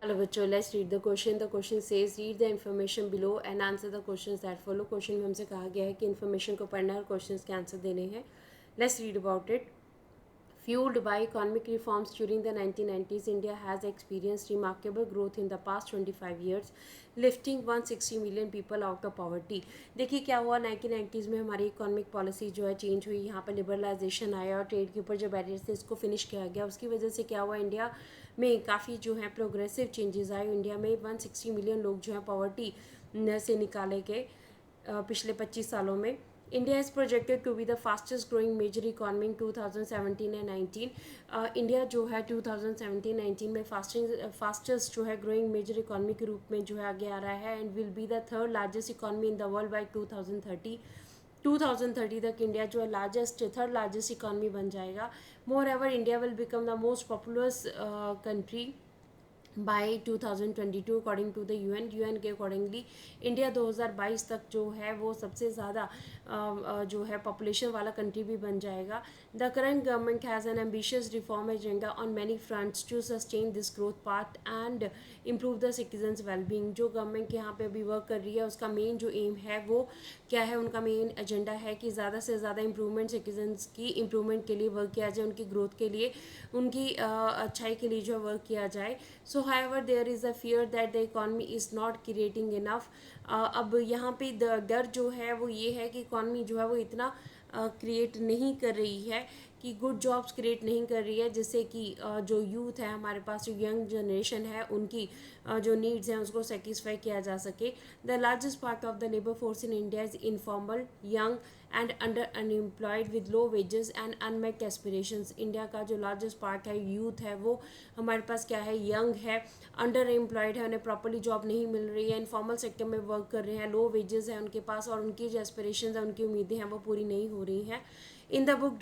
Hello, बच्चों. Let's read the question. The question says read the information below and answer the questions that follow. Question में हमसे कहा गया है कि information को पढ़ना है और questions के आंसर देने हैं. Let's read about it. Fueled by economic reforms during the 1990s, India has experienced remarkable growth in the past 25 years, lifting 160 million people out of poverty. देखिए क्या हुआ 1990s में हमारी इकोनॉमिक पॉलिसी जो है चेंज हुई. यहाँ पर लिबरलाइजेशन आया और ट्रेड के ऊपर जो बैरियर्स थे इसको फिनिश किया गया. उसकी वजह से क्या हुआ, इंडिया में काफ़ी जो है प्रोग्रेसिव चेंजेस आए. इंडिया में 160 मिलियन लोग जो हैं पॉवर्टी से निकाले गए पिछले 25 सालों में. India is projected to be the fastest growing major economy in 2017 and 19. India जो है 2017-19 में फास्टेस्ट जो है ग्रोइंग मेजर इकॉनमी के रूप में जो है आगे आ रहा है and will be the third largest economy in the world by 2030 तक इंडिया जो है थर्ड लार्जेस्ट इकॉनमी बन जाएगा. Moreover India will become the most populous country by 2022 according to the UN के अकॉर्डिंगली इंडिया 2022 तक जो है वो सबसे ज़्यादा जो है पॉपुलेशन वाला कंट्री भी बन जाएगा. The current government has an ambitious reform agenda on many fronts to sustain this growth path and improve the citizens wellbeing. जो गवर्नमेंट यहाँ पे अभी वर्क कर रही है उसका मेन जो एम है वो क्या है, उनका मेन एजेंडा है कि ज़्यादा से ज़्यादा इम्प्रूवमेंट सिटीजन्स की इम्प्रूवमेंट के लिए वर्क किया जाए, उनकी ग्रोथ के लिए, उनकी अच्छाई के लिए जो वर्क किया जाए. सो however there is a fear that the economy is not creating enough. अब यहाँ पे डर जो है वो ये है कि इकॉनमी जो है वो इतना क्रिएट नहीं कर रही है, कि गुड जॉब्स क्रिएट नहीं कर रही है, जिससे कि जो यूथ है हमारे पास, जो यंग जनरेशन है, उनकी जो नीड्स हैं उसको सेटिस्फाई किया जा सके. The largest part of the labour force in India is informal, young and under unemployed with low wages and unmet aspirations. India का जो लार्जेस्ट पार्ट है, यूथ है, वो हमारे पास क्या है, यंग है, अंडर एम्प्लॉयड है, उन्हें प्रॉपरली जॉब नहीं मिल रही है, इनफॉर्मल सेक्टर में वर्क कर रहे हैं, लो वेजेस है उनके पास, और उनकी जो एस्पिरेशंस हैं, उनकी उम्मीदें हैं वो पूरी नहीं हो रही हैं. इन द बुक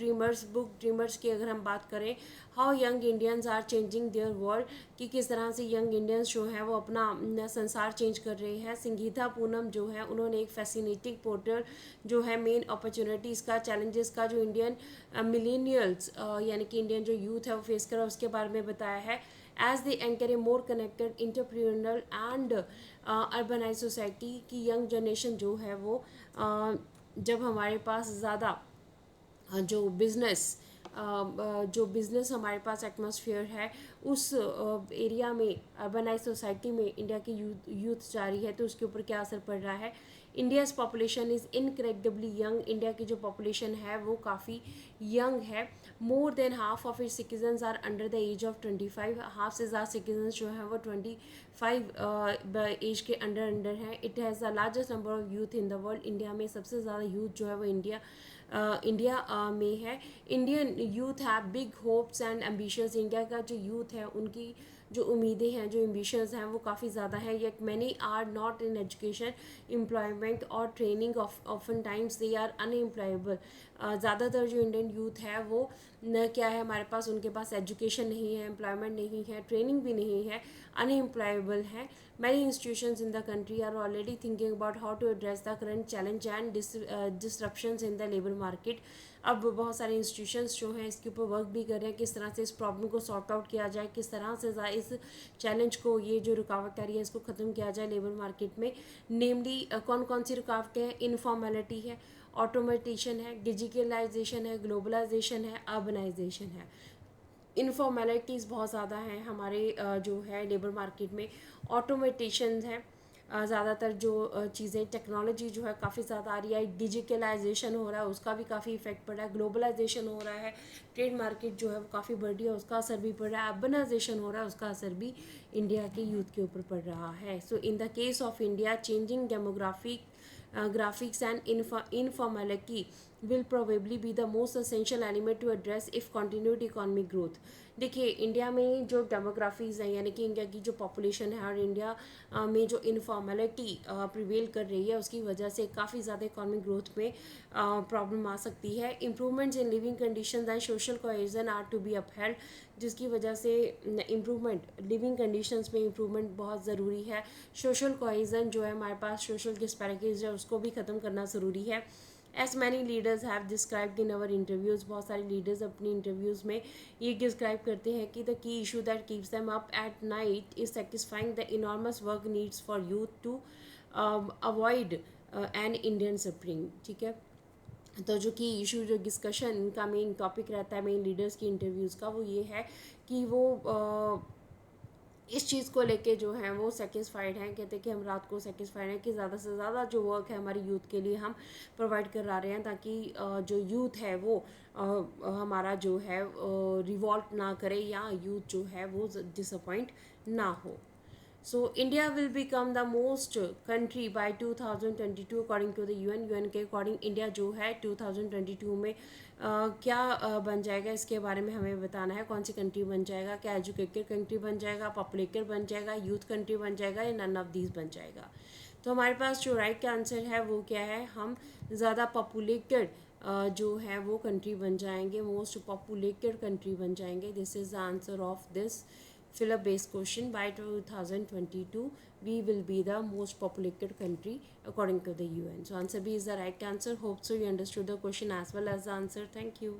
ड्रीमर्स की अगर हम बात करें, how young Indians are changing their world, कि किस तरह से यंग इंडियंस जो हैं वो अपना संसार चेंज कर रहे हैं. संगीता पूनम जो है उन्होंने एक फैसिनेटिंग पोर्टल जो है मेन अपॉर्चुनिटीज़ का, चैलेंजेस का, जो इंडियन मिलेनियल्स यानी कि इंडियन जो यूथ है वो फेस कर रहा है उसके बारे में बताया है. As they anchor a more connected entrepreneurial and urbanise society, की यंग जनरेशन जो है वो जब हमारे पास ज़्यादा जो बिज़नेस हमारे पास एटमॉस्फेयर है उस एरिया में, अर्बनाइज सोसाइटी में इंडिया की यूथ जा रही है, तो उसके ऊपर क्या असर पड़ रहा है. India's population is incredibly young. India की जो पॉपुलेशन है वो काफ़ी यंग है. More than half of its citizens are under the age of 25. Half से ज़्यादा सिटीजन्स जो हैं वो 25 एज के अंडर हैं. It has the largest number of youth in the world. India में सबसे ज़्यादा यूथ जो है वो इंडिया में है. Indian youth have big hopes and ambitions. India का जो यूथ है उनकी जो उम्मीदें हैं, जो एम्बिशंस हैं वो काफ़ी ज़्यादा है. Yet many are not in education, employment और training. Often times they are unemployable. ज़्यादातर जो इंडियन यूथ है वो न क्या है, हमारे पास उनके पास एजुकेशन नहीं है, एम्प्लॉयमेंट नहीं है, ट्रेनिंग भी नहीं है, अनएम्प्लॉयबल है. Many institutions in the country are already thinking about how to address the current challenge and disruptions in the labour market. अब बहुत सारे इंस्टीट्यूशंस जो हैं इसके ऊपर वर्क भी कर रहे हैं, किस तरह से इस प्रॉब्लम को सॉर्ट आउट किया जाए, किस तरह से इस चैलेंज को, ये जो रुकावट आ रही है इसको ख़त्म किया जाए लेबर मार्केट में. नेमली कौन कौन सी रुकावटें हैं, इनफॉर्मेलिटी है, ऑटोमेटिशन है, डिजिटलाइजेशन है, ग्लोबलाइजेशन है, अर्बनाइजेशन है. इनफॉर्मेलिटीज़ बहुत ज़्यादा हैं हमारे जो है लेबर मार्केट में. ऑटोमेटिशन है, ज़्यादातर जो चीज़ें, टेक्नोलॉजी जो है काफ़ी ज़्यादा आ रही है. डिजिटलाइजेशन हो रहा है, उसका भी काफ़ी इफेक्ट पड़ रहा है. ग्लोबलाइजेशन हो रहा है, ट्रेड मार्केट जो है वो काफ़ी बढ़ रही है, उसका असर भी पड़ रहा है. अर्बनाइजेशन हो रहा है, उसका असर भी इंडिया के यूथ के ऊपर पड़ रहा है. So in the case of India, changing demographic graphics and informality will probably be the most essential element to address if continued economic growth. देखिए इंडिया में जो डेमोग्राफीज़ हैं, यानी कि इंडिया की जो पॉपुलेशन है, और इंडिया में जो इनफॉर्मेलिटी प्रिवेल कर रही है, उसकी वजह से काफ़ी ज़्यादा इकोनॉमिक ग्रोथ में प्रॉब्लम आ सकती है. Improvements in living conditions and social cohesion are to be upheld, जिसकी वजह से इम्प्रूवमेंट, लिविंग कंडीशंस में इम्प्रूवमेंट बहुत ज़रूरी है. सोशल कोहेजन जो है हमारे पास, सोशल डिस्पैरिटीज़ है उसको भी ख़त्म करना ज़रूरी है. As many leaders have described in our interviews, बहुत सारे लीडर्स अपनी इंटरव्यूज़ में ये डिस्क्राइब करते हैं कि the key issue that keeps them up at night is satisfying the enormous work needs for youth to avoid an Indian suffering. ठीक है, तो जो कि इशू, जो डिस्कशन का मेन टॉपिक रहता है मेन लीडर्स की इंटरव्यूज़ का, वो ये है कि वो इस चीज़ को लेके जो है वो सेटिस्फाइड हैं, कहते हैं कि हम रात को सेटिस्फाइड हैं कि ज़्यादा से ज़्यादा जो वर्क है हमारी यूथ के लिए हम प्रोवाइड करा रहे हैं, ताकि जो यूथ है वो हमारा जो है रिवॉल्ट ना करे या यूथ जो है वो डिसअपॉइंट ना हो। So India will become the most country by 2022 according to the UN के अकॉर्डिंग इंडिया जो है 2022 में क्या बन जाएगा, इसके बारे में हमें बताना है। कौन सी कंट्री बन जाएगा, क्या एजुकेटेड कंट्री बन जाएगा, पॉपुलेटेड बन जाएगा, यूथ कंट्री बन जाएगा, या नन ऑफ दीज बन जाएगा। तो हमारे पास जो राइट का आंसर है वो क्या है, हम ज़्यादा पॉपुलेटेड जो है वो कंट्री बन जाएंगे, मोस्ट पॉपुलेटेड कंट्री बन जाएंगे। This is the answer of this fill up based question. By 2022 we will be the most populated country according to the UN. So answer B is the right answer. Hope so you understood the question as well as the answer. Thank you.